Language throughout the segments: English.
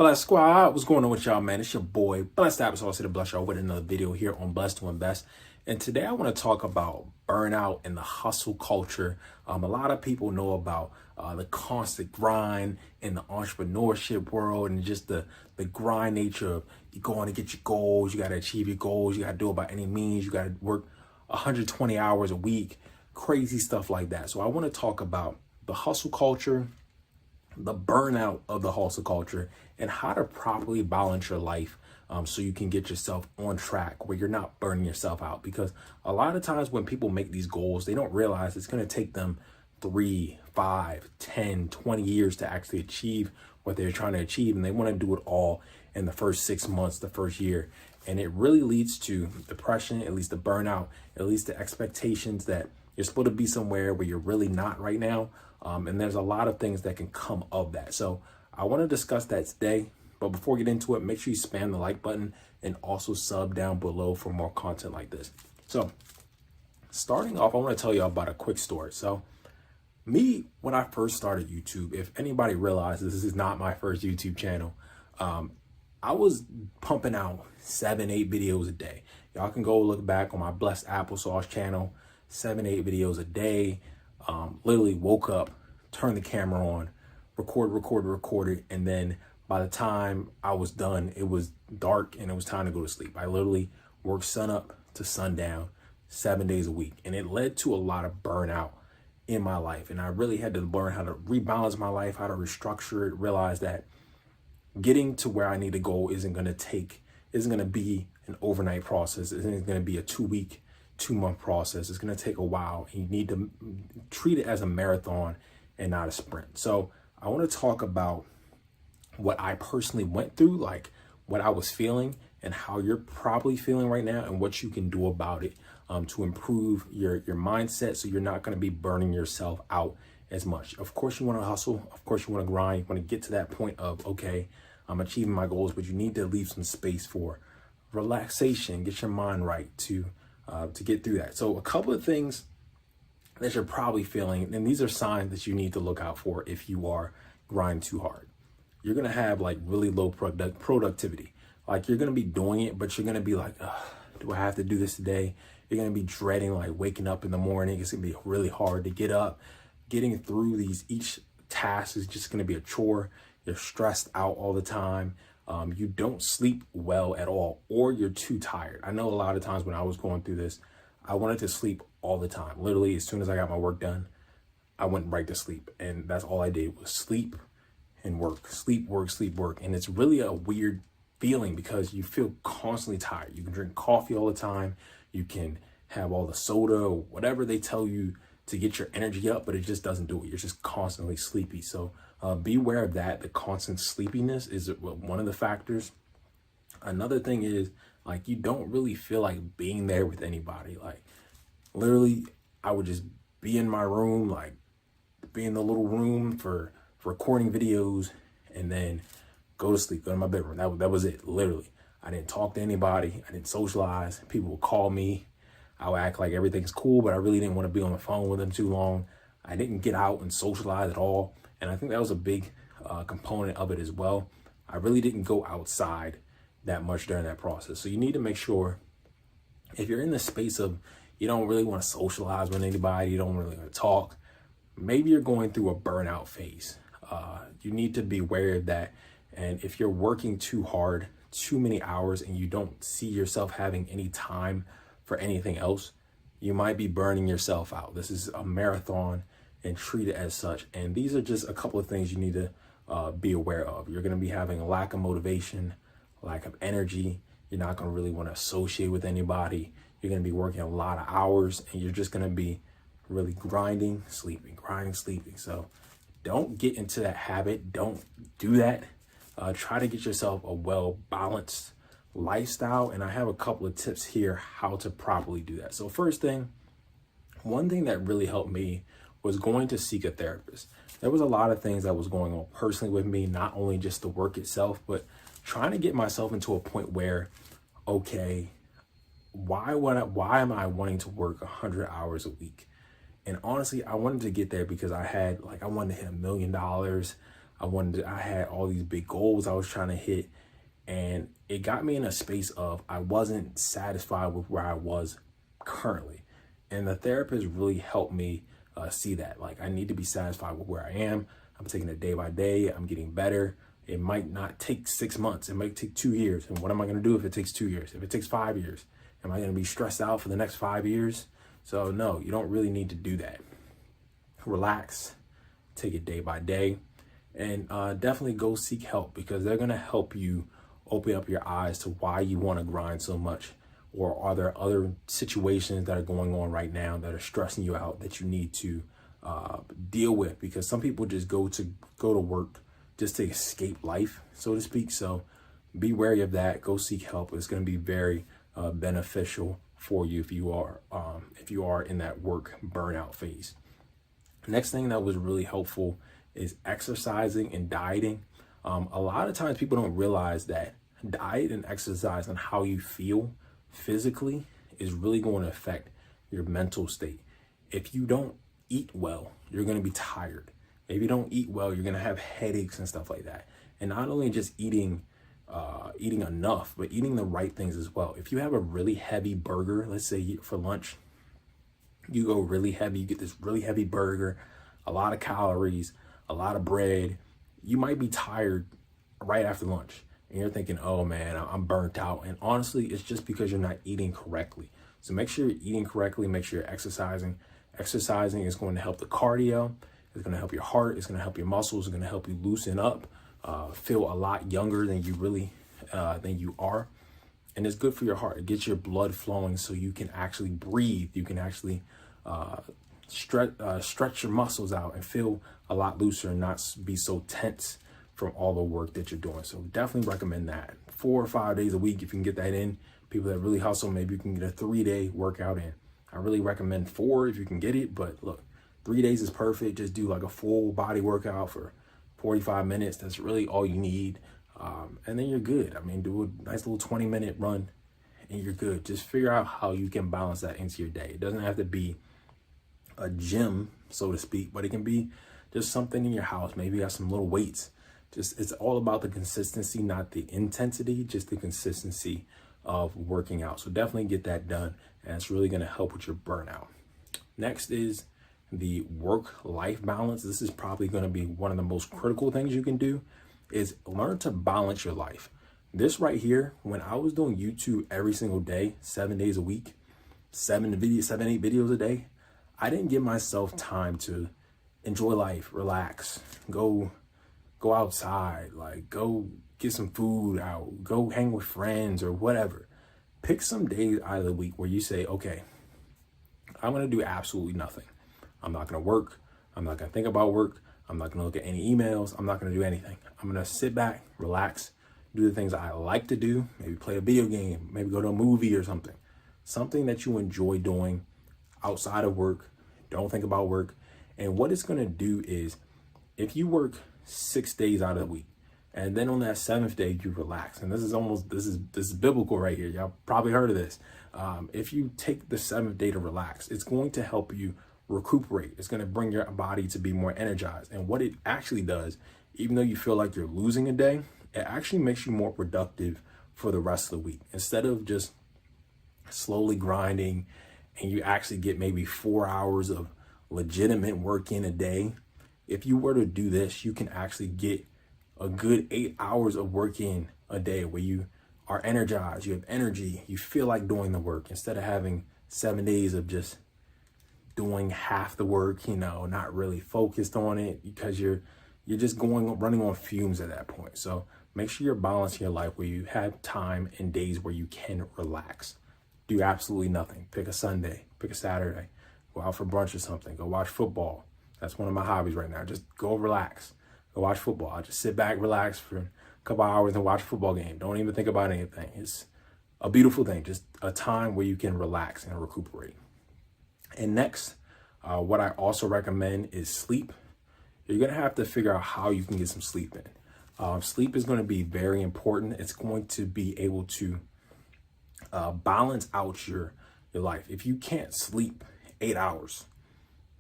Blessed Squad, what's going on with y'all, man? It's your boy, Blessed Applesauce, to bless y'all with another video here on Blessed to Invest. And today I want to talk about burnout and the hustle culture. A lot of people know about the constant grind in the entrepreneurship world and just the grind nature of you going to get your goals, you got to achieve your goals, you got to do it by any means, you got to work 120 hours a week, crazy stuff like that. So I want to talk about the hustle culture, the burnout of the hustle culture, and how to properly balance your life so you can get yourself on track where you're not burning yourself out. Because a lot of times when people make these goals, they don't realize it's going to take them 3, 5, 10, 20 years to actually achieve what they're trying to achieve. And they want to do it all in the first 6 months, the first year. And it really leads to depression, at least the burnout, at least the expectations that you're supposed to be somewhere where you're really not right now. And there's a lot of things that can come of that. So I want to discuss that today. But before we get into it, make sure you spam the like button and also sub down below for more content like this. So starting off, I want to tell you about a quick story. So me, when I first started YouTube, if anybody realizes this is not my first YouTube channel, I was pumping out 7, 8 videos a day. Y'all can go look back on my Blessed Applesauce channel, 7, 8 videos a day. Literally woke up, turned the camera on, recorded, and then by the time I was done, it was dark and it was time to go to sleep. I literally worked sun up to sundown 7 days a week, and it led to a lot of burnout in my life. And I really had to learn how to rebalance my life, how to restructure it, realize that getting to where I need to go isn't going to be an overnight process. Isn't going to be a 2-week, 2-month process. It's going to take a while. And you need to treat it as a marathon and not a sprint. So I want to talk about what I personally went through, like what I was feeling and how you're probably feeling right now and what you can do about it to improve your mindset so you're not going to be burning yourself out as much. Of course, you want to hustle. Of course, you want to grind. You want to get to that point of, okay, I'm achieving my goals, but you need to leave some space for relaxation, get your mind right to get through that. So a couple of things that you're probably feeling, and these are signs that you need to look out for if you are grinding too hard. You're going to have like really low productivity. Like you're going to be doing it, but you're going to be like, do I have to do this today? You're going to be dreading like waking up in the morning. It's going to be really hard to get up. Getting through each task is just going to be a chore. You're stressed out all the time. You don't sleep well at all, or you're too tired. I know a lot of times when I was going through this, I wanted to sleep all the time. Literally, as soon as I got my work done, I went right to sleep. And that's all I did was sleep and work, sleep, work, sleep, work. And it's really a weird feeling because you feel constantly tired. You can drink coffee all the time. You can have all the soda or whatever they tell you to get your energy up, but it just doesn't do it. You're just constantly sleepy. So be aware of that. The constant sleepiness is one of the factors. Another thing is like, you don't really feel like being there with anybody. Like literally, I would just be in my room, like be in the little room for recording videos and then go to sleep, go to my bedroom. That was it, literally. I didn't talk to anybody. I didn't socialize. People would call me. I would act like everything's cool, but I really didn't want to be on the phone with them too long. I didn't get out and socialize at all. And I think that was a big component of it as well. I really didn't go outside that much during that process. So you need to make sure if you're in the space of you don't really want to socialize with anybody, you don't really want to talk, maybe you're going through a burnout phase. You need to be aware of that. And if you're working too hard, too many hours, and you don't see yourself having any time for anything else, you might be burning yourself out. This is a marathon and treat it as such. And these are just a couple of things you need to be aware of. You're going to be having a lack of motivation, lack of energy. You're not going to really want to associate with anybody. You're going to be working a lot of hours and you're just going to be really grinding, sleeping. So don't get into that habit. Don't do that. Try to get yourself a well-balanced lifestyle. And I have a couple of tips here how to properly do that. So first thing, one thing that really helped me was going to seek a therapist. There was a lot of things that was going on personally with me, not only just the work itself, but trying to get myself into a point where, okay, why am I wanting to work 100 hours a week? And honestly, I wanted to get there because I wanted to hit $1 million. I had all these big goals I was trying to hit, and it got me in a space of I wasn't satisfied with where I was currently. And the therapist really helped me see that. Like, I need to be satisfied with where I am. I'm taking it day by day. I'm getting better. It might not take 6 months. It might take 2 years. And what am I going to do if it takes 2 years? If it takes 5 years? Am I going to be stressed out for the next 5 years? So no, you don't really need to do that. Relax, take it day by day, and definitely go seek help, because they're going to help you open up your eyes to why you want to grind so much, or are there other situations that are going on right now that are stressing you out that you need to deal with, because some people just go to work just to escape life, so to speak. So be wary of that. Go seek help. It's going to be very beneficial for you if you are in that work burnout phase. Next thing that was really helpful is exercising and dieting. A lot of times people don't realize that diet and exercise and how you feel physically is really going to affect your mental state. If you don't eat well, you're going to be tired. If you don't eat well, you're going to have headaches and stuff like that. And not only just eating enough, but eating the right things as well. If you have a really heavy burger, let's say for lunch, you go really heavy, you get this really heavy burger, a lot of calories, a lot of bread, you might be tired right after lunch. And you're thinking, oh man, I'm burnt out. And honestly, it's just because you're not eating correctly. So make sure you're eating correctly, make sure you're exercising. Exercising is going to help the cardio, it's going to help your heart, it's going to help your muscles, it's going to help you loosen up, feel a lot younger than you are. And it's good for your heart. It gets your blood flowing so you can actually breathe. You can actually stretch your muscles out and feel a lot looser and not be so tense from all the work that you're doing. So definitely recommend that. 4 or 5 days a week, if you can get that in. People that really hustle, maybe you can get a 3-day workout in. I really recommend 4 if you can get it, but look, 3 days is perfect. Just do like a full body workout for 45 minutes. That's really all you need. And then you're good. I mean, do a nice little 20-minute run and you're good. Just figure out how you can balance that into your day. It doesn't have to be a gym, so to speak, but it can be just something in your house. Maybe you have some little weights. Just, it's all about the consistency, not the intensity, just the consistency of working out. So definitely get that done, and it's really going to help with your burnout. Next is the work-life balance. This is probably going to be one of the most critical things you can do, is learn to balance your life. This right here, when I was doing YouTube every single day, 7 days a week, 8 videos a day, I didn't give myself time to enjoy life, relax, go outside, like go get some food out, go hang with friends or whatever. Pick some days out of the week where you say, okay, I'm going to do absolutely nothing. I'm not going to work. I'm not going to think about work. I'm not going to look at any emails. I'm not going to do anything. I'm going to sit back, relax, do the things I like to do, maybe play a video game, maybe go to a movie or something. Something that you enjoy doing outside of work. Don't think about work. And what it's going to do is, if you work 6 days out of the week, and then on that 7th day, you relax. And this is biblical right here. Y'all probably heard of this. If you take the 7th day to relax, it's going to help you recuperate. It's going to bring your body to be more energized. And what it actually does, even though you feel like you're losing a day, it actually makes you more productive for the rest of the week. Instead of just slowly grinding and you actually get maybe 4 hours of legitimate work in a day, if you were to do this, you can actually get a good 8 hours of work in a day where you are energized, you have energy, you feel like doing the work, instead of having 7 days of just doing half the work, not really focused on it, because you're just running on fumes at that point. So make sure you're balancing your life where you have time and days where you can relax. Do absolutely nothing. Pick a Sunday, pick a Saturday, go out for brunch or something, go watch football. That's one of my hobbies right now. Just go relax, go watch football. I just sit back, relax for a couple hours and watch a football game. Don't even think about anything. It's a beautiful thing, just a time where you can relax and recuperate. And next, what I also recommend is sleep. You're going to have to figure out how you can get some sleep in. Sleep is going to be very important. It's going to be able to balance out your life. If you can't sleep 8 hours,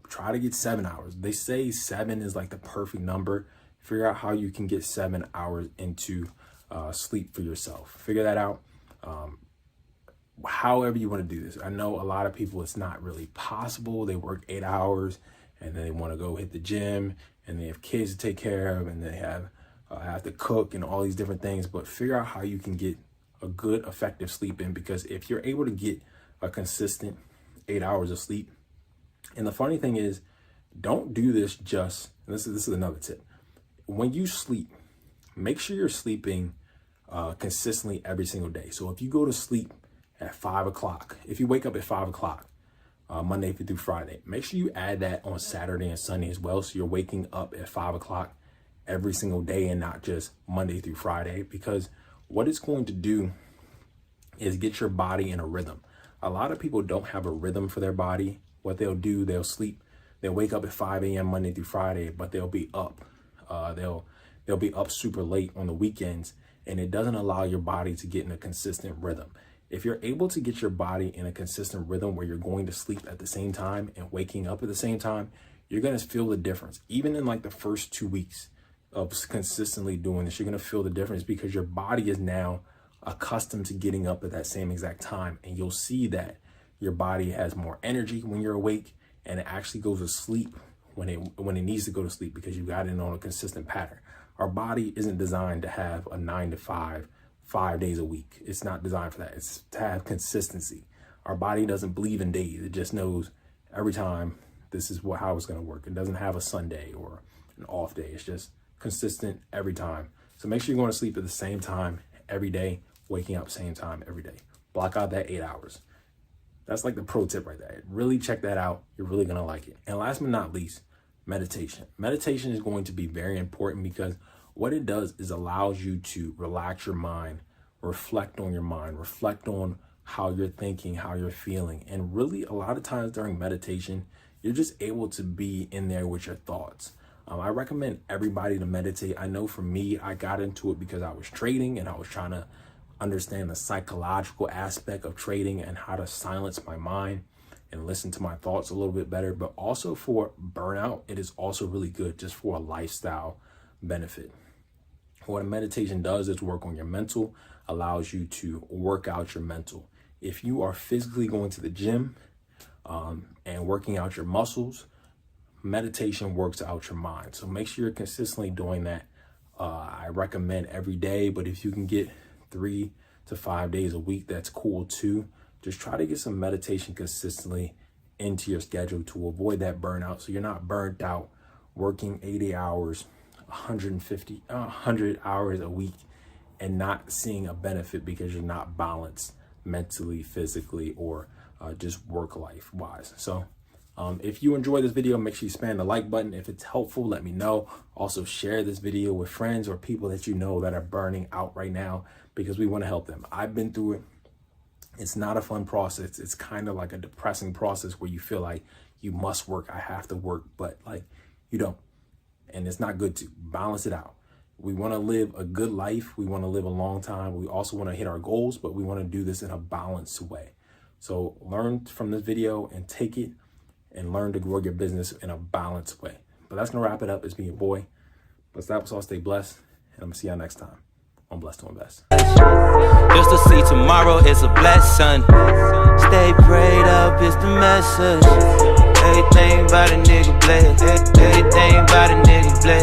try to get 7 hours. They say 7 is like the perfect number. Figure out how you can get 7 hours into sleep for yourself. Figure that out. However you want to do this. I know a lot of people, it's not really possible. They work 8 hours and then they want to go hit the gym and they have kids to take care of and they have to cook and all these different things. But figure out how you can get a good, effective sleep in, because if you're able to get a consistent 8 hours of sleep, and the funny thing is, don't do this just, and this is another tip. When you sleep, make sure you're sleeping consistently every single day. So if you go to sleep at 5 o'clock, if you wake up at 5 o'clock, Monday through Friday, make sure you add that on Saturday and Sunday as well. So you're waking up at 5 o'clock every single day and not just Monday through Friday, because what it's going to do is get your body in a rhythm. A lot of people don't have a rhythm for their body. What they'll do, they'll sleep, they'll wake up at 5 a.m. Monday through Friday, but they'll be up. They'll be up super late on the weekends, and it doesn't allow your body to get in a consistent rhythm. If you're able to get your body in a consistent rhythm where you're going to sleep at the same time and waking up at the same time, you're going to feel the difference. Even in like the first 2 weeks of consistently doing this, you're going to feel the difference because your body is now accustomed to getting up at that same exact time. And you'll see that your body has more energy when you're awake, and it actually goes to sleep when it needs to go to sleep because you got it on a consistent pattern. Our body isn't designed to have a 9 to 5, 5 days a week. It's not designed for that. It's to have consistency. Our body doesn't believe in days. It just knows every time this is how it's going to work. It doesn't have a Sunday or an off day. It's just consistent every time. So make sure you're going to sleep at the same time every day, waking up same time every day. Block out that 8 hours. That's like the pro tip right there. Really check that out. You're really going to like it. And last but not least, meditation. Meditation is going to be very important because what it does is allows you to relax your mind, reflect on your mind, reflect on how you're thinking, how you're feeling. And really, a lot of times during meditation, you're just able to be in there with your thoughts. I recommend everybody to meditate. I know for me, I got into it because I was trading and I was trying to understand the psychological aspect of trading and how to silence my mind and listen to my thoughts a little bit better. But also for burnout, it is also really good just for a lifestyle benefit. What a meditation does is work on your mental, allows you to work out your mental. If you are physically going to the gym and working out your muscles, meditation works out your mind. So make sure you're consistently doing that. I recommend every day, but if you can get 3 to 5 days a week, that's cool too. Just try to get some meditation consistently into your schedule to avoid that burnout. So you're not burnt out working 80 hours, 100 hours a week and not seeing a benefit because you're not balanced mentally, physically, or just work life wise. So if you enjoyed this video, make sure you spam the like button. If it's helpful, let me know. Also share this video with friends or people that you know that are burning out right now, because we want to help them. I've been through it. It's not a fun process. It's kind of like a depressing process where you feel like you must work. I have to work, but like you don't. And it's not good to balance it out. We want to live a good life. We want to live a long time. We also want to hit our goals, but we want to do this in a balanced way. So learn from this video and take it and learn to grow your business in a balanced way. But that's going to wrap it up. It's been your boy, Blessed Applesauce. Stay blessed. And I'm going to see y'all next time on Blessed to Invest. Just to see tomorrow is a blessing. Stay prayed up is the message. Everything about a nigga blessed. Everything about a nigga blessed.